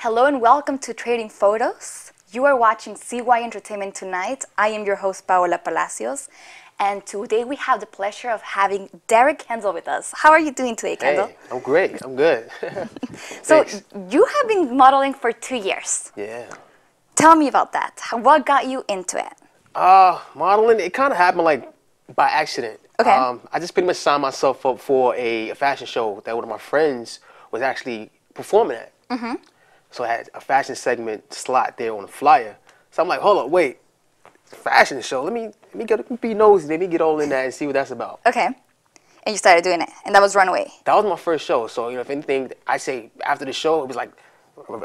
Hello and welcome to Trading Photos. You are watching CY Entertainment Tonight. I am your host, Paola Palacios, and today we have the pleasure of having Derek Kendall with us. How are you doing today, Kendall? Hey, I'm great. I'm good. So Thanks. you have been modeling for 2 years. Yeah. Tell me about that. What got you into it? Modeling, it kind of happened like by accident. Okay. I just pretty much signed myself up for a fashion show that one of my friends was actually performing at. Mm-hmm. So I had a fashion segment slot there on the flyer. So I'm like, hold up, wait, fashion show. Let me be nosy. Let me get all in that and see what that's about. Okay. And you started doing it, and that was Runway. That was my first show. So if anything, I say after the show, it was like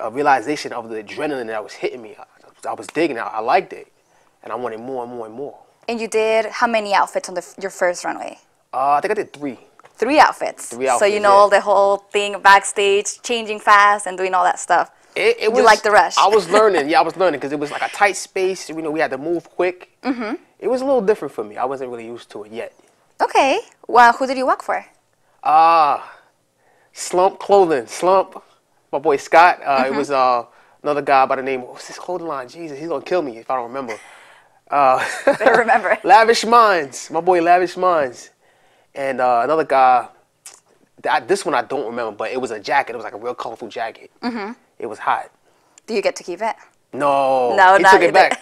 a realization of the adrenaline that was hitting me. I was digging it. I liked it, and I wanted more and more and more. And you did how many outfits on your first Runway? I think I did 3. 3 outfits. 3 outfits. So you know the whole thing backstage, changing fast and doing all that stuff. It was, you like the rush? I was learning. Yeah, I was learning because it was like a tight space. We had to move quick. Mm-hmm. It was a little different for me. I wasn't really used to it yet. Okay. Well, who did you work for? Slump Clothing. Slump. My boy Scott. It was another guy by the name. What's his clothing line? Jesus, he's gonna kill me if I don't remember. Better remember. Lavish Minds. My boy Lavish Minds. And another guy. This one I don't remember, but it was a jacket. It was like a real colorful jacket. Mm-hmm. It was hot. Do you get to keep it? No. No, he took it back.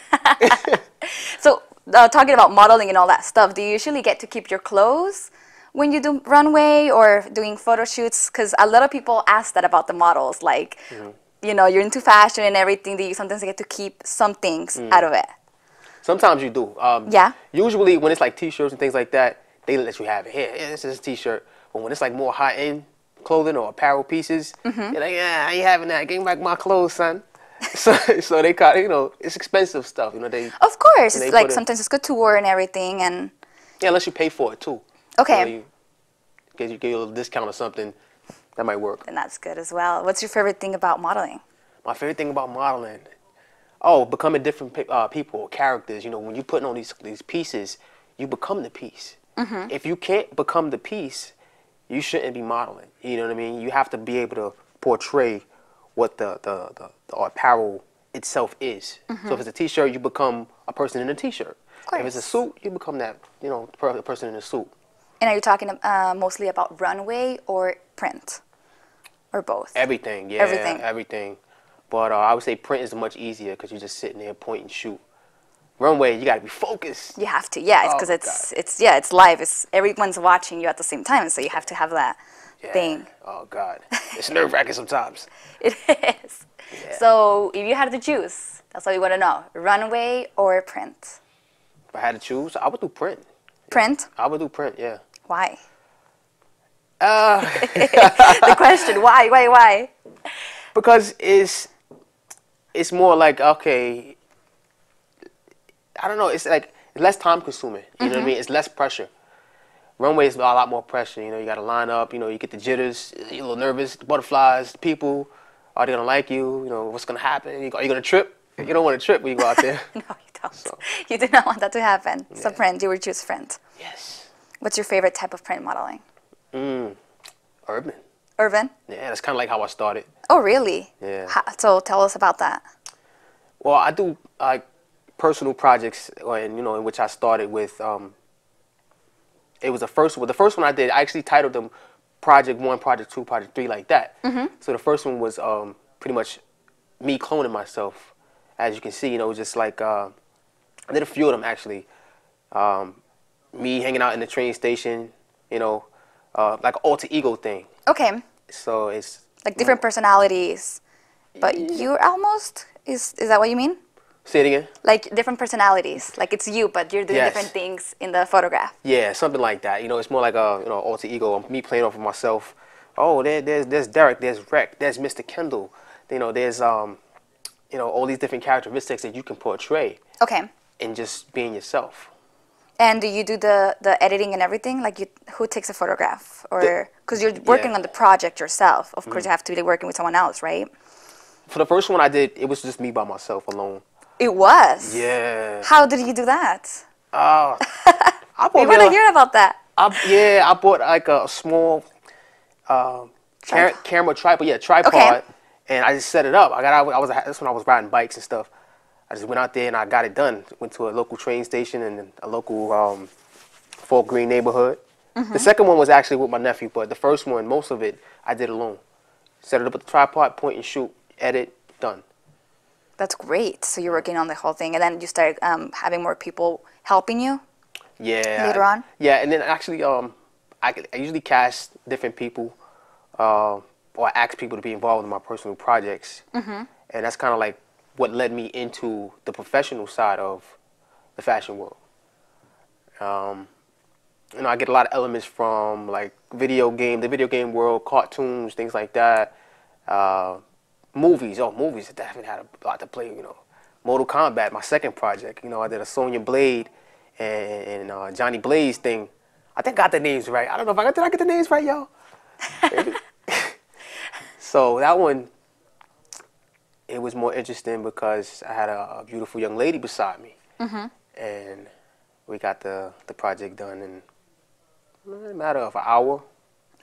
So, talking about modeling and all that stuff, do you usually get to keep your clothes when you do runway or doing photo shoots? Because a lot of people ask that about the models. Like, you're into fashion and everything. Do you sometimes get to keep some things out of it? Sometimes you do. Yeah. Usually when it's like T-shirts and things like that, they let you have it. Here, this is a T-shirt. But when it's like more high-end clothing or apparel pieces, you're like, yeah, I ain't having that. Give me back my clothes, son. so they kind of, it's expensive stuff. They. Of course, it's like sometimes it's good to wear and everything, and. Yeah, unless you pay for it too. Okay. Because you get a little discount or something, that might work. And that's good as well. What's your favorite thing about modeling? My favorite thing about modeling, becoming different people or characters. When you're putting on these pieces, you become the piece. Mm-hmm. If you can't become the piece, you shouldn't be modeling. You know what I mean? You have to be able to portray what the apparel itself is. Mm-hmm. So if it's a T-shirt, you become a person in a T-shirt. If it's a suit, you become that, the person in a suit. And are you talking mostly about runway or print? Or both? Everything, yeah. Everything. But I would say print is much easier because you're just sitting there, point and shoot. Runway, you got to be focused. You have to, yeah. It's because it's live. Everyone's watching you at the same time, so you have to have that thing. Oh God, it's nerve-wracking sometimes. It is. Yeah. So if you had to choose, that's all you want to know: runway or print? If I had to choose, I would do print. Print? I would do print. Yeah. Why? The question: Why? Because it's more like, okay, I don't know. It's like it's less time consuming. You know what I mean? It's less pressure. Runway is a lot more pressure. You got to line up. You get the jitters. You're a little nervous. The butterflies. The people. Are they gonna like you? What's gonna happen? Are you gonna trip? You don't want to trip when you go out there. No, you don't. So. You do not want that to happen. Yeah. So print. You would choose print. Yes. What's your favorite type of print modeling? Urban. Urban? Yeah, that's kind of like how I started. Oh, really? Yeah. So tell us about that. Well, I do personal projects, in which I started with. It was the first one I did. I actually titled them Project 1, Project 2, Project 3, like that. Mm-hmm. So the first one was pretty much me cloning myself, as you can see. Just like I did a few of them actually. Me hanging out in the train station, like an alter ego thing. Okay. So it's like different personalities, but you're almost is that what you mean? Say it again. Like different personalities, like it's you, but you're doing different things in the photograph. Yeah, something like that. It's more like a alter ego. Me playing off of myself. Oh, there's Derek, there's Rec, there's Mr. Kendall. There's all these different characteristics that you can portray. Okay. And just being yourself. And do you do the editing and everything? Like who takes a photograph, or because you're working on the project yourself? Of course, you have to be working with someone else, right? For the first one I did, it was just me by myself alone. It was? Yeah. How did you do that? I We want to hear about that. I bought like a small camera tripod. Yeah, tripod. Okay. And I just set it up. That's when I was riding bikes and stuff. I just went out there and I got it done. Went to a local train station and a local Fort Greene neighborhood. The second one was actually with my nephew, but the first one, most of it, I did alone. Set it up with the tripod, point and shoot, edit, done. That's great. So you're working on the whole thing, and then you started having more people helping you. Yeah. Later on. Yeah, and then actually, I usually cast different people, or ask people to be involved in my personal projects, and that's kind of like what led me into the professional side of the fashion world. You know, I get a lot of elements from like the video game world, cartoons, things like that. Movies, movies definitely had a lot to play. You know, Mortal Kombat, my second project. You know, I did a Sonya Blade and Johnny Blaze thing. I think I got the names right. I don't know if did I get the names right, y'all? So that one, it was more interesting because I had a beautiful young lady beside me, and we got the project done in a matter of an hour.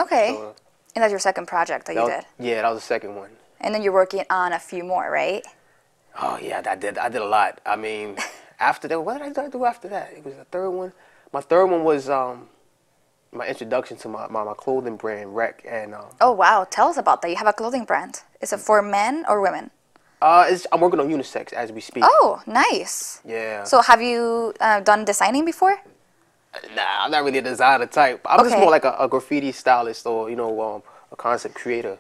Okay. So, and that's your second project that you did. Yeah, that was the second one. And then you're working on a few more, right? Oh yeah, I did a lot. I mean, after that, what did I do after that? It was the third one. My third one was my introduction to my clothing brand, Rec, and Oh wow, tell us about that. You have a clothing brand. Is it for men or women? I'm working on unisex as we speak. Oh, nice. Yeah. So have you done designing before? Nah, I'm not really a designer type. I'm just Okay. more like a graffiti stylist or, you know, a concept creator.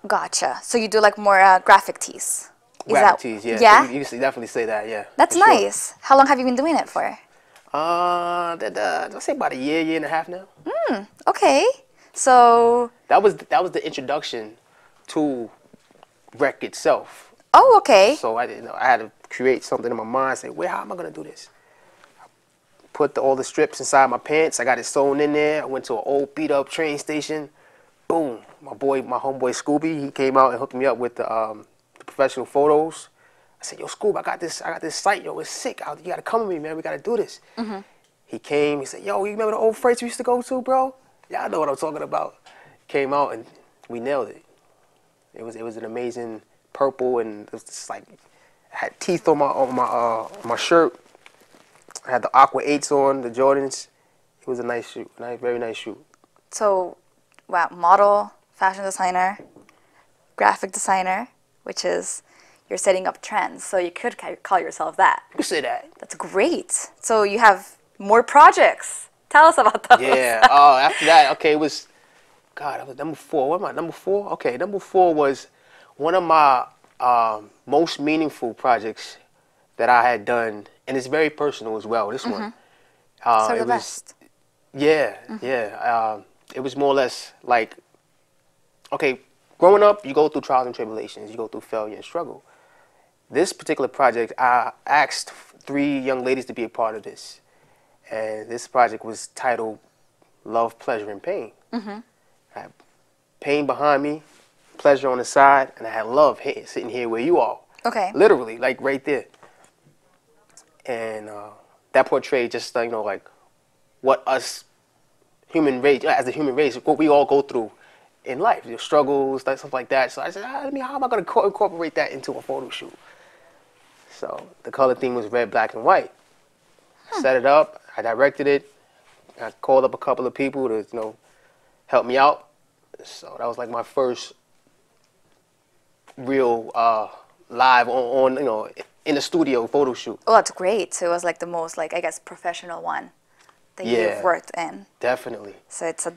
Gotcha. So you do like more graphic tees. Graphic tees, yeah. Yeah? You can definitely say that, yeah. That's for sure. nice. How long have you been doing it for? I'd say about a year and a half now. Okay. So, That was the introduction to Rec itself. oh, okay. So I had to create something in my mind. Say, how am I gonna do this? Put all the strips inside my pants. I got it sewn in there. I went to an old beat up train station. Boom! My homeboy Scooby, he came out and hooked me up with the professional photos. I said, yo, Scoob, I got this site, yo, it's sick. You gotta come with me, man. We gotta do this. He came. He said, yo, you remember the old freights we used to go to, bro? Yeah, I know what I'm talking about. Came out and we nailed it. It was an amazing purple, and it was just like I had teeth on my shirt. I had the Aqua 8s on, the Jordans. It was a nice shoot, very nice shoot. So, wow, model, fashion designer, graphic designer, which is you're setting up trends. So you could call yourself that. You could say that. That's great. So you have more projects. Tell us about those. Yeah. After that, okay, it was, God, that was number 4. What am I, number 4? Okay, number 4 was one of my most meaningful projects that I had done, and it's very personal as well. This one. So the best. Yeah, yeah. It was more or less like, okay, growing up, you go through trials and tribulations, you go through failure and struggle. This particular project, I asked 3 young ladies to be a part of this. And this project was titled Love, Pleasure, and Pain. I had pain behind me, pleasure on the side, and I had love sitting here where you are. Okay. Literally, like right there. And that portrayed just, you know, like what us human race, as a human race, what we all go through in life, your struggles, stuff like that. So I said, how am I going to incorporate that into a photo shoot? So the color theme was red, black, and white. Set it up. I directed it. I called up a couple of people to, you know, help me out. So that was like my first real live on you know, in the studio photo shoot. Oh, that's great. So it was like the most, like, I guess, professional one that Yeah. you've worked in. Definitely. So it's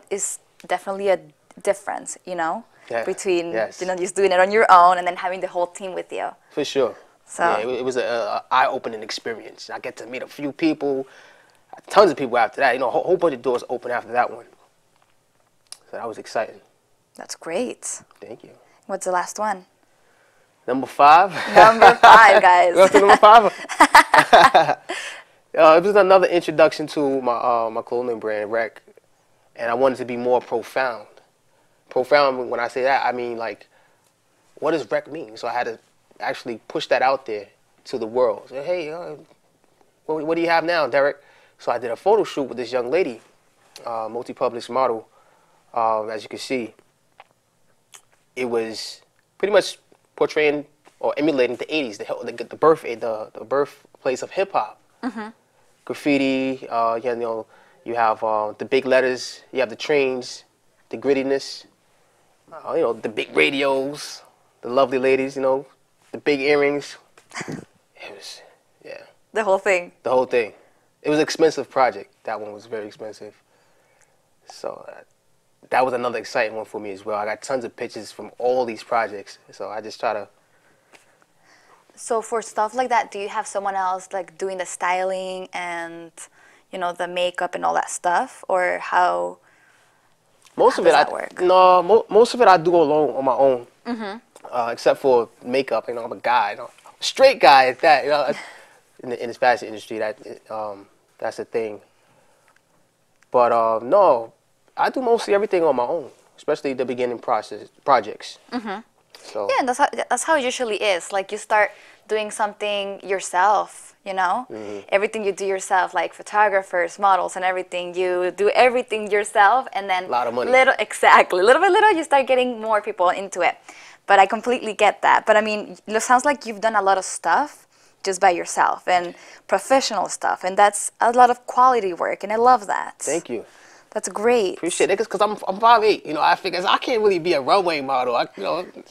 it's definitely a difference, you know, Yeah. between Yes. you know, just doing it on your own and then having the whole team with you. For sure. So Yeah, it was an eye-opening experience. I get to meet a few people, tons of people after that. You know, a whole bunch of doors open after that one. So that was exciting. that's great. Thank you. What's the last one? Number 5. Number 5, guys. Go to number 5. It was another introduction to my clothing brand, Rec, and I wanted to be more profound. Profound, when I say that, I mean like, what does Rec mean? So I had to actually push that out there to the world. Say, hey, what do you have now, Derek? So I did a photo shoot with this young lady, multi-published model. As you can see, it was pretty much portraying or emulating the 80s, the birthplace of hip hop. Graffiti, you have the big letters, you have the trains, the grittiness, the big radios, the lovely ladies, the big earrings. It was, yeah. The whole thing. The whole thing. It was an expensive project. That one was very expensive. So that was another exciting one for me as well. I got tons of pictures from all these projects. So I just try to. So for stuff like that, do you have someone else like doing the styling and, the makeup and all that stuff? Or how most how of it, does that work? No, most of it I do alone on my own. Except for makeup. I'm a guy. I'm a straight guy at that. In this fashion industry, that's the thing. But no, I do mostly everything on my own, especially the beginning projects. So Yeah, and that's how it usually is. Like you start doing something yourself, everything you do yourself, like photographers, models, and everything. You do everything yourself, and then a lot of money. little by little, you start getting more people into it. But I completely get that. But I mean, it sounds like you've done a lot of stuff just by yourself and professional stuff, and that's a lot of quality work, and I love that. Thank you. That's great. Appreciate it, because I'm 5'8". I figure I can't really be a runway model.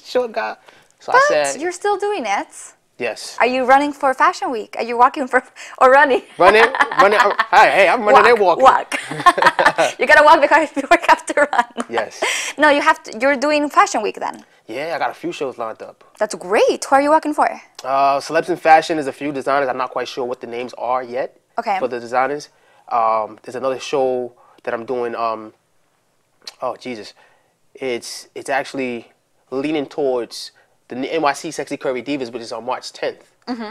Short guy. So But I said you're still doing it. yes. Are you running for Fashion Week? Are you walking for or running? Running. Hey, I'm running and walking. Walk. You gotta walk because you have to run. Yes. No, you have to. You're doing Fashion Week then. Yeah, I got a few shows lined up. That's great. Who are you walking for? Celebs in Fashion is a few designers. I'm not quite sure what the names are yet. Okay. For the designers. There's another show that I'm doing. Oh Jesus, it's actually leaning towards the NYC Sexy Curvy Divas, which is on March 10th.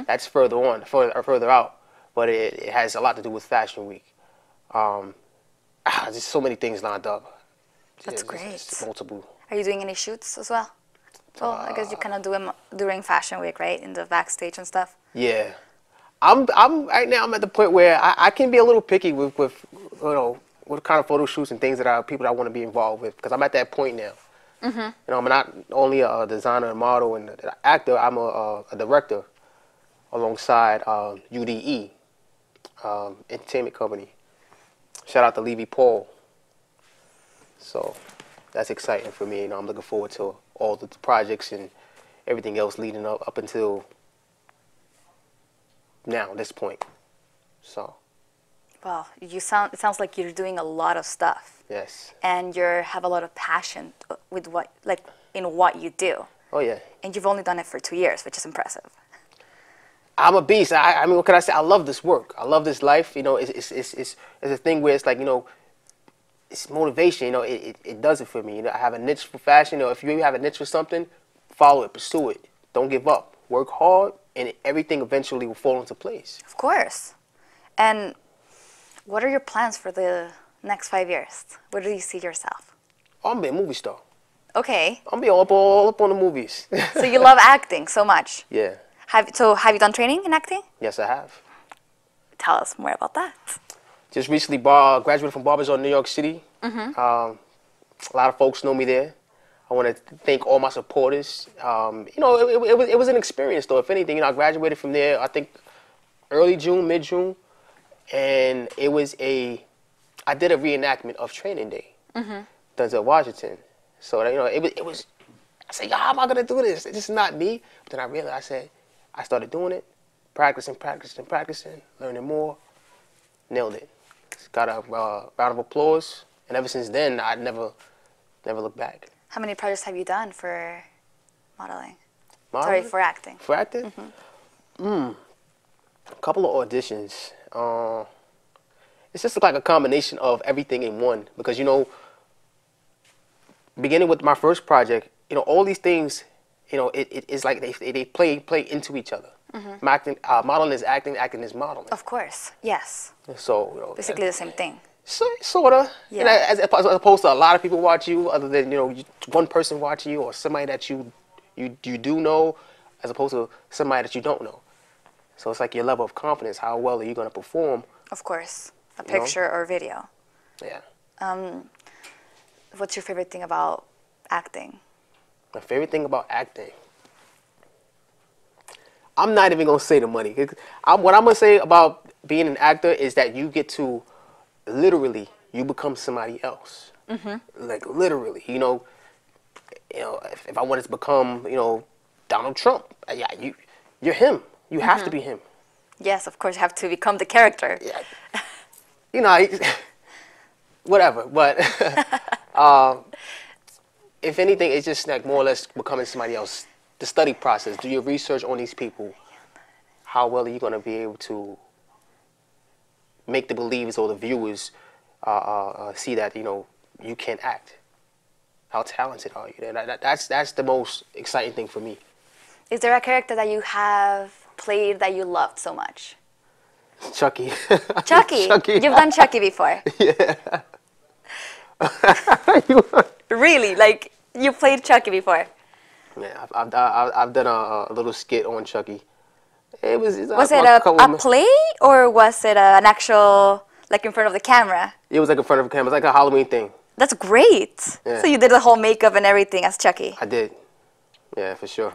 That's further out, but it has a lot to do with Fashion Week. There's so many things lined up. That's It's great. multiple. Are you doing any shoots as well? Well, I guess you kind of do them during Fashion Week, right? In the backstage and stuff. Yeah, I'm right now. I'm at the point where I can be a little picky with what kind of photo shoots and things people that I want to be involved with, because I'm at that point now. I'm not only a designer and model and an actor. I'm a director alongside UDE Entertainment Company. Shout out to Levy Paul. So that's exciting for me. I'm looking forward to all the projects and everything else leading up until now, this point. So. Well, it sounds like you're doing a lot of stuff. Yes. And you have a lot of passion with in what you do. Oh yeah. And you've only done it for 2 years, which is impressive. I'm a beast. I mean, what can I say? I love this work. I love this life. It's a thing where it's like, it's motivation. It does it for me. I have a niche for fashion. If you have a niche for something, follow it, pursue it. Don't give up. Work hard, and everything eventually will fall into place. Of course. And what are your plans for the next 5 years? Where do you see yourself? I'm gonna be a movie star. Okay. I'm gonna be all up on the movies. So you love acting so much. Yeah. Have you done training in acting? Yes, I have. Tell us more about that. Just recently graduated from Barbizon, New York City. A lot of folks know me there. I want to thank all my supporters. It was an experience, though. If anything, I graduated from there, I think, early June, mid-June. And I did a reenactment of Training Day, Denzel Washington. So, it was, I said, how am I going to do this? This is not me. But then I realized, I started doing it, practicing, learning more, nailed it. Got a round of applause. And ever since then, I never looked back. How many projects have you done for modeling? Modeling? Sorry, for acting. For acting? A couple of auditions. It's just like a combination of everything in one, because beginning with my first project, all these things, it's like they play into each other. Modeling is acting, acting is modeling. Of course, yes. So Basically the same thing. Sorta. Yeah. As opposed to a lot of people watch you, other than one person watching you, or somebody that you do know, as opposed to somebody that you don't know. So it's like your level of confidence. How well are you going to perform? Of course, a picture or video. Yeah. What's your favorite thing about acting? My favorite thing about acting. I'm not even gonna say the money. What I'm gonna say about being an actor is that you get to literally you become somebody else. Like literally, if I wanted to become, Donald Trump, yeah, you're him. You have to be him. Yes, of course, you have to become the character. Yeah. Whatever. But if anything, it's just like more or less becoming somebody else. The study process, do your research on these people. How well are you going to be able to make the believers or the viewers see that, you can act? How talented are you? That's the most exciting thing for me. Is there a character that you have played that you loved so much? Chucky. Chucky. Chucky. You've done Chucky before. Yeah. Really? Like, you played Chucky before? Yeah, I've done a little skit on Chucky. Was it a play or was it an actual, like in front of the camera? It was like in front of the camera. It was like a Halloween thing. That's great. Yeah. So you did the whole makeup and everything as Chucky. I did. Yeah, for sure.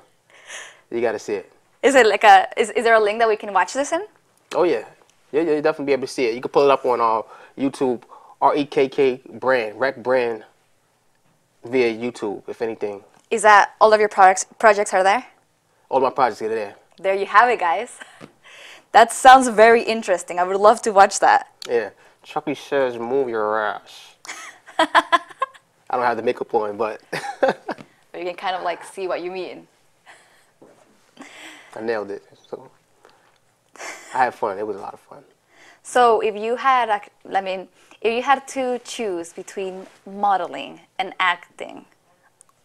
You got to see it. Is it like is there a link that we can watch this in? Oh yeah. Yeah, you'll definitely be able to see it. You can pull it up on YouTube, REKK brand, Rec brand via YouTube, if anything. Is that all of your projects are there? All my projects are there. There you have it, guys. That sounds very interesting. I would love to watch that. Yeah. Chucky says, move your ass. I don't have the makeup on, but... But you can kind of like see what you mean. I nailed it. So I had fun. It was a lot of fun. So if you had, if you had to choose between modeling and acting,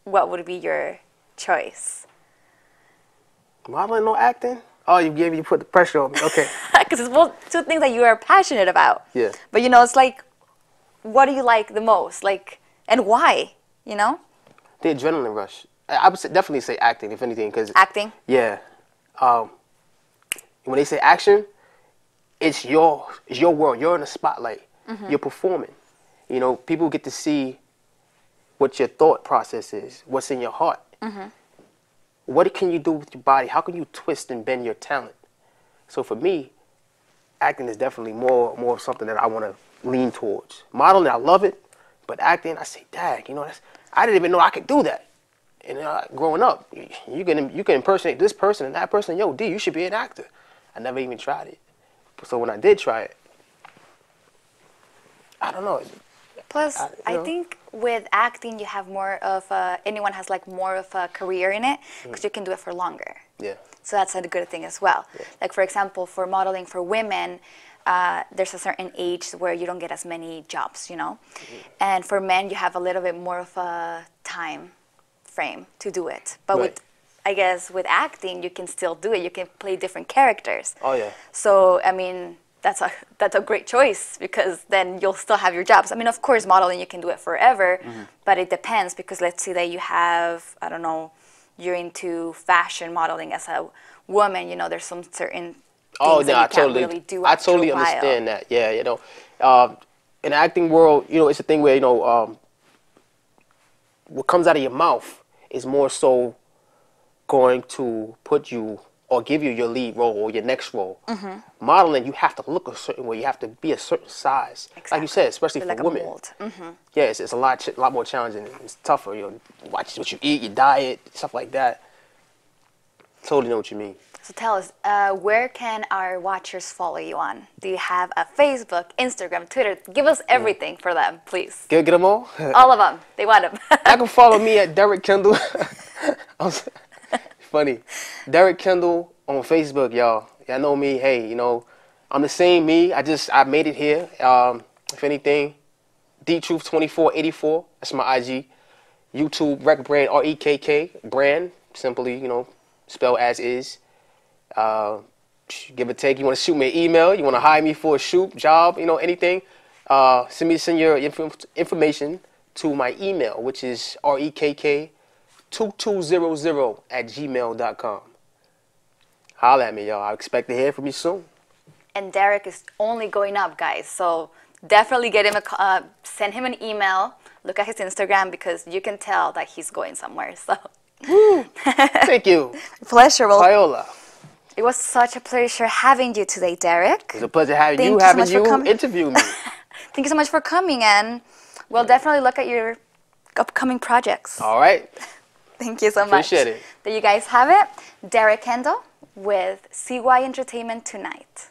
what would be your choice? Modeling, no acting? Oh, you put the pressure on me. Okay. Because it's both two things that you are passionate about. Yeah. But it's like, what do you like the most? Like, and why? The adrenaline rush. I would definitely say acting, if anything, because acting. Yeah. When they say action, it's your world. You're in the spotlight. You're performing. People get to see what your thought process is, what's in your heart. What can you do with your body? How can you twist and bend your talent? So for me, acting is definitely more of something that I want to lean towards. Modeling, I love it, but acting, I say, dag, I didn't even know I could do that. And growing up, you can impersonate this person and that person. Yo, D, you should be an actor. I never even tried it. So when I did try it, I don't know. Plus, I think with acting, you have more of anyone has like more of a career in it because you can do it for longer. Yeah. So that's a good thing as well. Yeah. Like, for example, for modeling for women, there's a certain age where you don't get as many jobs, And for men, you have a little bit more of a time frame to do it. But I guess with acting, you can still do it. You can play different characters. Oh, yeah. So, that's a great choice because then you'll still have your jobs. Of course, modeling, you can do it forever, but it depends because let's say that you have, I don't know, you're into fashion modeling as a woman, there's some certain things that you can't really do I totally understand that. Yeah, in the acting world, it's a thing where, what comes out of your mouth is more so going to put you or give you your lead role or your next role. Modeling, you have to look a certain way. You have to be a certain size. Exactly. Like you said, especially for women. Yeah, it's a lot more challenging. It's tougher. Watch what you eat, your diet, stuff like that. Totally know what you mean. So tell us, where can our watchers follow you on? Do you have a Facebook, Instagram, Twitter? Give us everything for them, please. Get them all? All of them. They want them. I can follow me at Derek Kendall. Funny. Derek Kendall on Facebook, y'all. Y'all know me. Hey, I'm the same me. I made it here. If anything, DTruth2484. That's my IG. YouTube, Rec Brand, REKK Brand. Simply, spell as is. Give or take. You want to shoot me an email? You want to hire me for a shoot, job? Anything? Send your information to my email, which is rekk2200@gmail.com. Holla at me, y'all. I expect to hear from you soon. And Derek is only going up, guys. So definitely get him send him an email look at his Instagram because you can tell that he's going somewhere. So, Thank you, pleasure. Well, Viola. it was such a pleasure having you today, Derek. It's a pleasure having Thank you, you so having much for you coming. interview me. Thank you so much for coming, and we'll definitely look at your upcoming projects. All right. Thank you so much. Appreciate it. There you guys have it. Derek Kendall with CY Entertainment Tonight.